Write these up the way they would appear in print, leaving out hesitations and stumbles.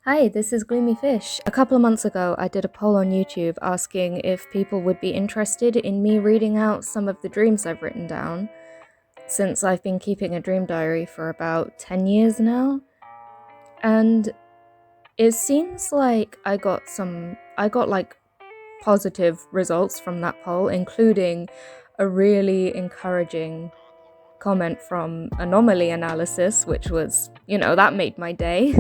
Hi, this is Gloomy Fish. A couple of months ago, I did a poll on YouTube asking if people would be interested in me reading out some of the dreams I've written down, since I've been keeping a dream diary for about 10 years now. And it seems like I got positive results from that poll, including a really encouraging comment from Anomaly Analysis, which was, that made my day.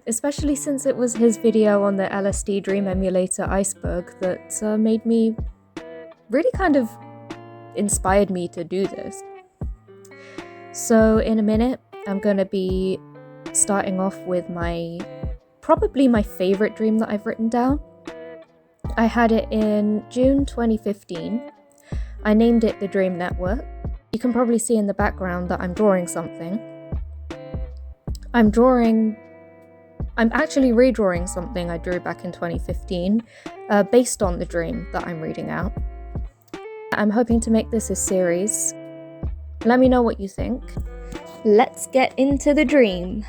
Especially since it was his video on the LSD dream emulator Iceberg that made me really kind of inspired me to do this. So in a minute, I'm going to be starting off with probably my favorite dream that I've written down. I had it in June 2015. I named it the Dream Network. You can probably see in the background that I'm drawing something. I'm actually redrawing something I drew back in 2015, based on the dream that I'm reading out. I'm hoping to make this a series. Let me know what you think. Let's get into the dream.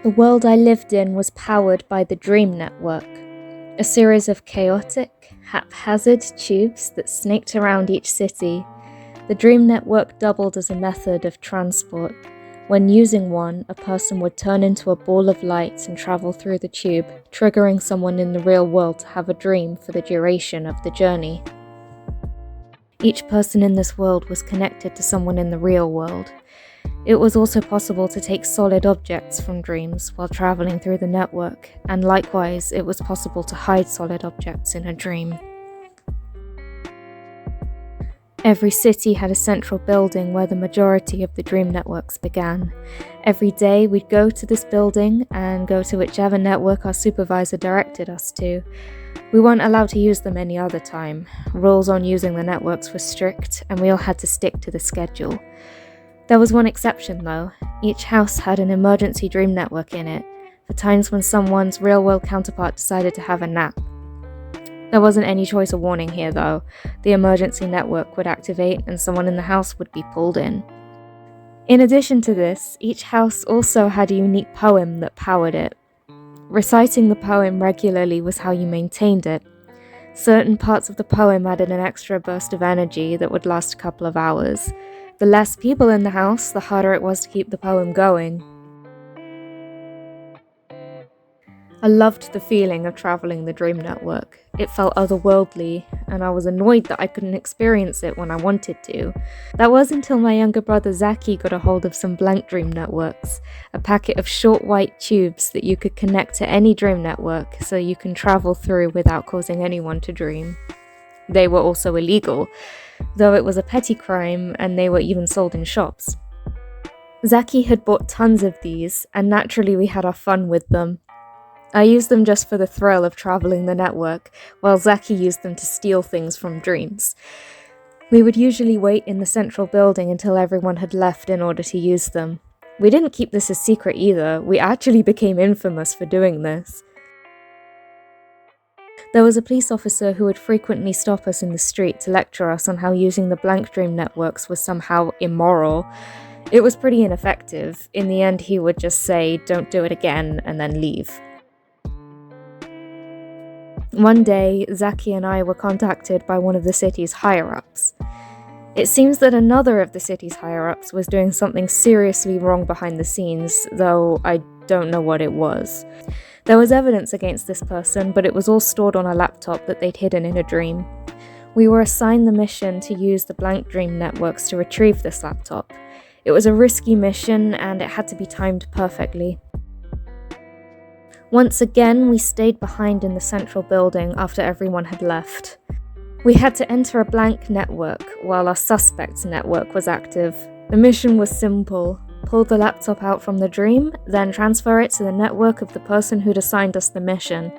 The world I lived in was powered by the Dream Network, a series of chaotic, haphazard tubes that snaked around each city. The Dream Network doubled as a method of transport. When using one, a person would turn into a ball of light and travel through the tube, triggering someone in the real world to have a dream for the duration of the journey. Each person in this world was connected to someone in the real world. It was also possible to take solid objects from dreams while traveling through the network, and likewise, it was possible to hide solid objects in a dream. Every city had a central building where the majority of the dream networks began. Every day we'd go to this building and go to whichever network our supervisor directed us to. We weren't allowed to use them any other time. Rules on using the networks were strict, and we all had to stick to the schedule. There was one exception though. Each house had an emergency dream network in it, for times when someone's real-world counterpart decided to have a nap. There wasn't any choice of warning here though. The emergency network would activate and someone in the house would be pulled in. In addition to this, each house also had a unique poem that powered it. Reciting the poem regularly was how you maintained it. Certain parts of the poem added an extra burst of energy that would last a couple of hours. The less people in the house, the harder it was to keep the poem going. I loved the feeling of traveling the Dream Network. It felt otherworldly, and I was annoyed that I couldn't experience it when I wanted to. That was until my younger brother Zaki got a hold of some blank Dream Networks, a packet of short white tubes that you could connect to any Dream Network so you can travel through without causing anyone to dream. They were also illegal, though it was a petty crime and they were even sold in shops. Zaki had bought tons of these, and naturally we had our fun with them. I used them just for the thrill of traveling the network, while Zaki used them to steal things from dreams. We would usually wait in the central building until everyone had left in order to use them. We didn't keep this a secret either. We actually became infamous for doing this. There was a police officer who would frequently stop us in the street to lecture us on how using the blank dream networks was somehow immoral. It was pretty ineffective. In the end, he would just say, "Don't do it again," and then leave. One day, Zaki and I were contacted by one of the city's higher-ups. It seems that another of the city's higher-ups was doing something seriously wrong behind the scenes, though I don't know what it was. There was evidence against this person, but it was all stored on a laptop that they'd hidden in a dream. We were assigned the mission to use the blank dream networks to retrieve this laptop. It was a risky mission, and it had to be timed perfectly. Once again, we stayed behind in the central building after everyone had left. We had to enter a blank network while our suspect's network was active. The mission was simple: pull the laptop out from the dream, then transfer it to the network of the person who'd assigned us the mission.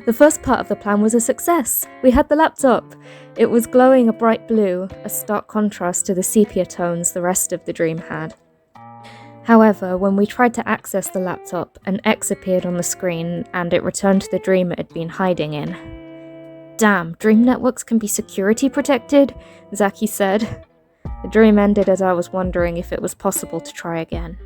The first part of the plan was a success. We had the laptop. It was glowing a bright blue, a stark contrast to the sepia tones the rest of the dream had. However, when we tried to access the laptop, an X appeared on the screen and it returned to the dream it had been hiding in. "Damn, dream networks can be security protected," Zaki said. The dream ended as I was wondering if it was possible to try again.